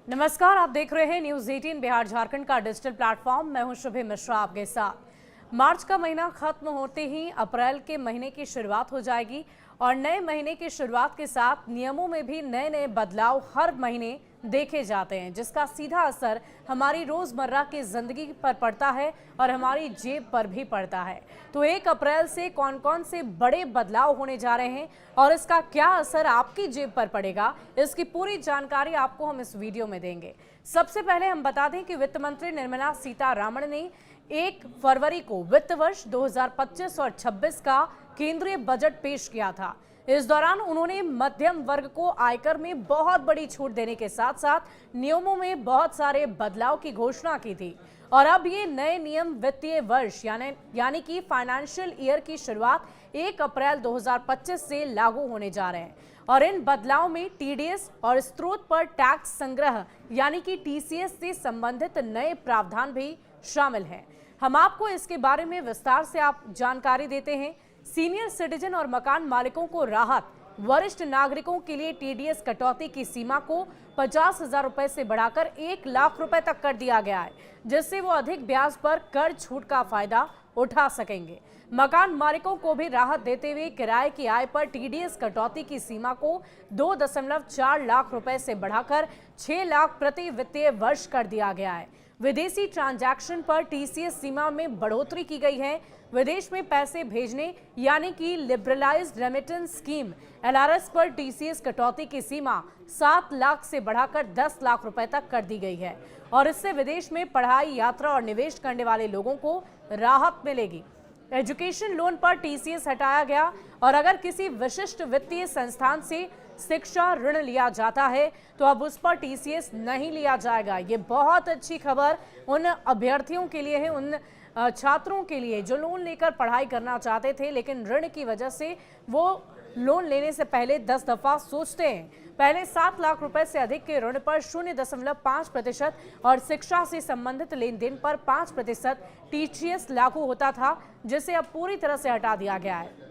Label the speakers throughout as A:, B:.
A: नमस्कार, आप देख रहे हैं न्यूज 18 बिहार झारखंड का डिजिटल प्लेटफॉर्म। मैं हूं शुभी मिश्रा आपके साथ। मार्च का महीना खत्म होते ही अप्रैल के महीने की शुरुआत हो जाएगी और नए महीने की शुरुआत के साथ नियमों में भी नए नए बदलाव हर महीने देखे जाते हैं, जिसका सीधा असर हमारी रोजमर्रा की जिंदगी पर पड़ता है और हमारी जेब पर भी पड़ता है। तो 1 अप्रैल से कौन कौन से बड़े बदलाव होने जा रहे हैं और इसका क्या असर आपकी जेब पर पड़ेगा, इसकी पूरी जानकारी आपको हम इस वीडियो में देंगे। सबसे पहले हम बता दें कि वित्त मंत्री निर्मला सीतारमण ने 1 फरवरी को वित्त वर्ष 2025 और 26 का केंद्रीय बजट पेश किया था। इस दौरान उन्होंने मध्यम वर्ग को आयकर में बहुत बड़ी छूट देने के साथ साथ नियमों में बहुत सारे बदलाव की घोषणा की थी। और अब ये नए नियम वित्तीय वर्ष यानी कि फाइनेंशियल ईयर की शुरुआत 1 अप्रैल 2025 से लागू होने जा रहे हैं। और इन बदलाव में टीडीएस और स्रोत पर टैक्स संग्रह यानी कि टीसीएस से संबंधित नए प्रावधान भी शामिल हैं। हम आपको इसके बारे में विस्तार से जानकारी देते हैं। सीनियर सिटीजन और मकान मालिकों को राहत। वरिष्ठ नागरिकों के लिए टीडीएस कटौती की सीमा को 50,000 रुपए से बढ़ाकर 1 लाख रुपए तक कर दिया गया है, जिससे वो अधिक ब्याज पर कर छूट का फायदा उठा सकेंगे। मकान मालिकों को भी राहत देते हुए किराए की आय पर टीडीएस कटौती की सीमा को 2.4 लाख रुपए से बढ़ाकर 6 लाख प्रति वित्तीय वर्ष कर दिया गया है। विदेशी ट्रांजैक्शन पर टीसीएस सीमा में बढ़ोतरी की गई है। विदेश में पैसे भेजने यानी कि लिबरलाइज्ड रेमिटेंस स्कीम एलआरएस पर टीसीएस कटौती की सीमा 7 लाख से बढ़ाकर 10 लाख रुपए तक कर दी गई है और इससे विदेश में पढ़ाई, यात्रा और निवेश करने वाले लोगों को राहत मिलेगी। एजुकेशन लोन पर टीसीएस हटाया गया और अगर किसी विशिष्ट वित्तीय संस्थान से शिक्षा ऋण लिया जाता है तो अब उस पर टीसीएस नहीं लिया जाएगा। ये बहुत अच्छी खबर उन अभ्यर्थियों के लिए है, उन छात्रों के लिए जो लोन लेकर पढ़ाई करना चाहते थे लेकिन ऋण की वजह से वो लोन लेने से पहले 10 दफा सोचते हैं। पहले 7 लाख रुपए से अधिक के ऋण पर 0.5% और शिक्षा से संबंधित लेन देन पर 5% टीसीएस लागू होता था, जिसे अब पूरी तरह से हटा दिया गया है।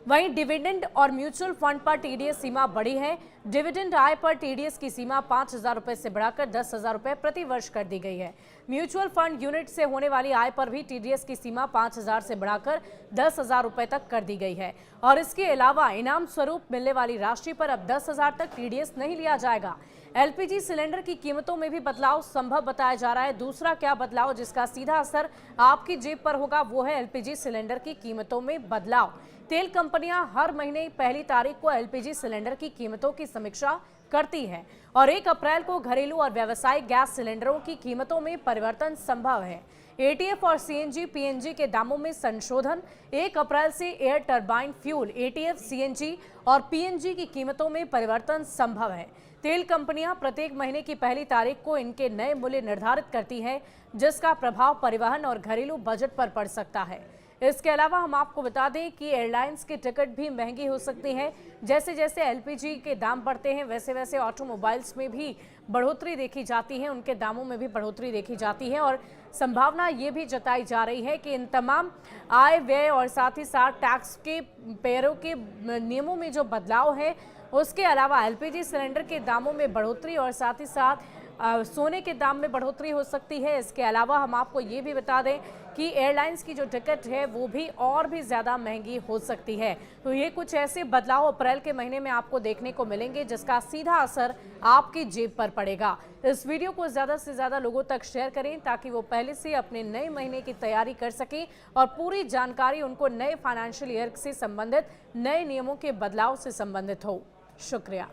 A: वहीं डिविडेंड और म्यूचुअल फंड पर टीडीएस सीमा बढ़ी है। डिविडेंड आय पर टीडीएस की सीमा 5,000 रुपए से बढ़ाकर 10,000 रुपए प्रति वर्ष कर दी गई है। म्यूचुअल फंड यूनिट से होने वाली आय पर भी टीडीएस की सीमा 5,000 से बढ़ाकर 10,000 रुपए तक कर दी गई है। और इसके अलावा इनाम स्वरूप मिलने वाली राशि पर अब 10,000 तक टीडीएस नहीं लिया जाएगा। एलपीजी सिलेंडर की कीमतों में भी बदलाव संभव बताया जा रहा है। दूसरा क्या बदलाव जिसका सीधा असर आपकी जेब पर होगा वो है एलपीजी सिलेंडर की कीमतों में बदलाव। तेल कंपनियां हर महीने पहली तारीख को एलपीजी सिलेंडर की कीमतों की समीक्षा करती है और 1 अप्रैल को घरेलू और व्यावसायिक गैस सिलेंडरों की कीमतों में परिवर्तन संभव है। एटीएफ और सीएनजी पीएनजी के दामों में संशोधन। 1 अप्रैल से air turbine fuel ETF, CNG और पीएनजी की कीमतों में परिवर्तन संभव है। तेल कंपनियां प्रत्येक महीने की पहली तारीख को इनके नए मूल्य निर्धारित करती हैं, जिसका प्रभाव परिवहन और घरेलू बजट पर पड़ सकता है। इसके अलावा हम आपको बता दें कि एयरलाइंस की टिकट भी महंगी हो सकती है। जैसे जैसे एलपीजी के दाम बढ़ते हैं वैसे वैसे ऑटोमोबाइल्स में भी बढ़ोतरी देखी जाती है, उनके दामों में भी बढ़ोतरी देखी जाती है और संभावना ये भी जताई जा रही है कि इन तमाम आय, व्यय और साथ ही साथ टैक्स के पेयरों के नियमों में जो बदलाव है उसके अलावा एलपीजी सिलेंडर के दामों में बढ़ोतरी और साथ ही साथ सोने के दाम में बढ़ोतरी हो सकती है। इसके अलावा हम आपको ये भी बता दें कि एयरलाइंस की जो टिकट है वो भी और भी ज़्यादा महंगी हो सकती है। तो ये कुछ ऐसे बदलाव अप्रैल के महीने में आपको देखने को मिलेंगे जिसका सीधा असर आपकी जेब पर पड़ेगा। इस वीडियो को ज़्यादा से ज़्यादा लोगों तक शेयर करें ताकि वो पहले से अपने नए महीने की तैयारी कर सकें और पूरी जानकारी उनको नए फाइनेंशियल ईयर से संबंधित नए नियमों के बदलाव से संबंधित हो। शुक्रिया।